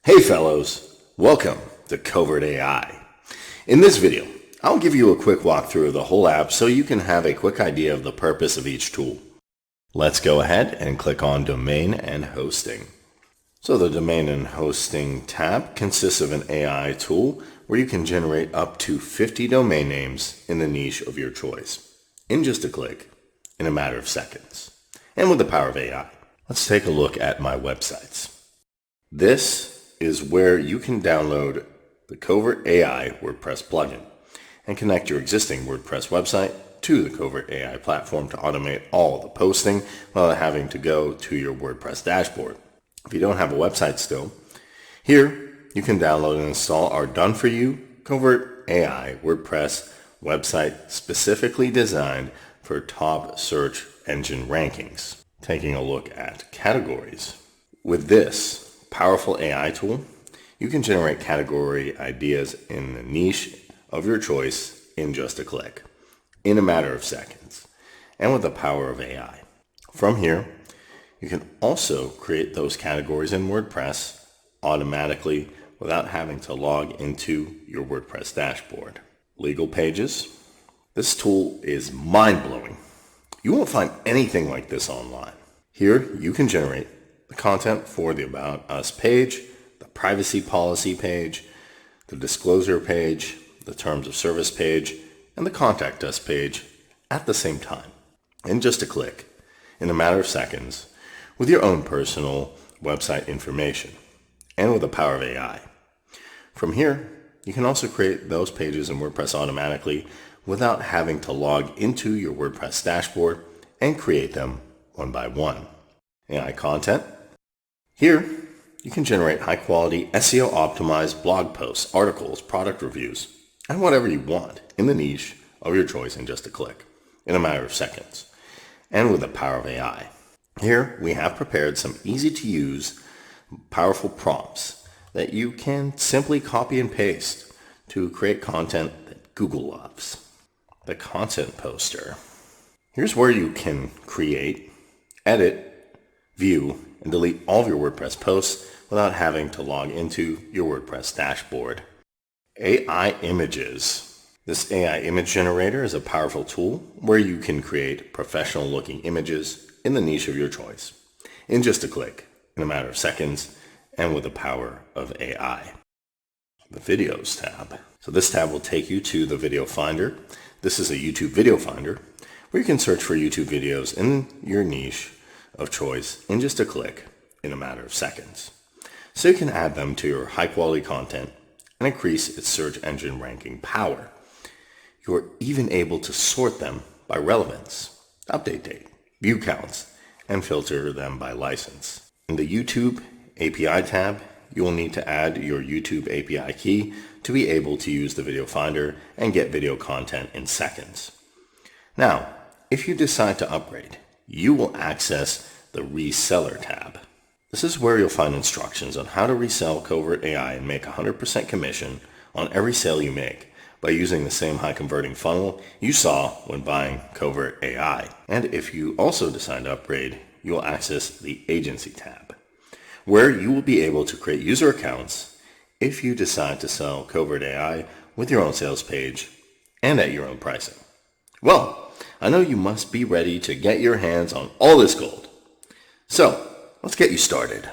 Hey fellows, welcome to Covert AI. In this video, I'll give you a quick walkthrough of the whole app so you can have a quick idea of the purpose of each tool. Let's go ahead and click on Domain and Hosting. So the Domain and Hosting tab consists of an AI tool where you can generate up to 50 domain names in the niche of your choice in just a click, in a matter of seconds, and with the power of AI. Let's take a look at my websites. This is where you can download the Covert AI WordPress plugin and connect your existing WordPress website to the Covert AI platform to automate all the posting without having to go to your WordPress dashboard. If you don't have a website still, here you can download and install our done-for-you Covert AI WordPress website specifically designed for top search engine rankings. Taking a look at categories. With this powerful AI tool, you can generate category ideas in the niche of your choice in just a click, in a matter of seconds, and with the power of AI. From here, you can also create those categories in WordPress automatically without having to log into your WordPress dashboard. Legal pages. This tool is mind-blowing. You won't find anything like this online. Here, you can generate the content for the About Us page, the privacy policy page, the disclosure page, the terms of service page, and the contact us page at the same time, in just a click, in a matter of seconds, with your own personal website information, and with the power of AI. From here, you can also create those pages in WordPress automatically without having to log into your WordPress dashboard and create them one by one. AI content. Here, you can generate high-quality, SEO-optimized blog posts, articles, product reviews, and whatever you want in the niche of your choice in just a click, in a matter of seconds, and with the power of AI. Here, we have prepared some easy-to-use, powerful prompts that you can simply copy and paste to create content that Google loves. The content poster. Here's where you can create, edit, view, and delete all of your WordPress posts without having to log into your WordPress dashboard. AI images. This AI image generator is a powerful tool where you can create professional looking images in the niche of your choice in just a click, in a matter of seconds, and with the power of AI. The videos tab. So this tab will take you to the video finder. This is a YouTube video finder where you can search for YouTube videos in your niche of choice in just a click, in a matter of seconds. So you can add them to your high quality content and increase its search engine ranking power. You are even able to sort them by relevance, update date, view counts, and filter them by license. In the YouTube API tab, you will need to add your YouTube API key to be able to use the video finder and get video content in seconds. Now, if you decide to upgrade, you will access the Reseller tab. This is where you'll find instructions on how to resell Covert AI and make 100% commission on every sale you make by using the same high converting funnel you saw when buying Covert AI. And if you also decide to upgrade, you will access the Agency tab, where you will be able to create user accounts if you decide to sell Covert AI with your own sales page and at your own pricing. Well, I know you must be ready to get your hands on all this gold. So, let's get you started.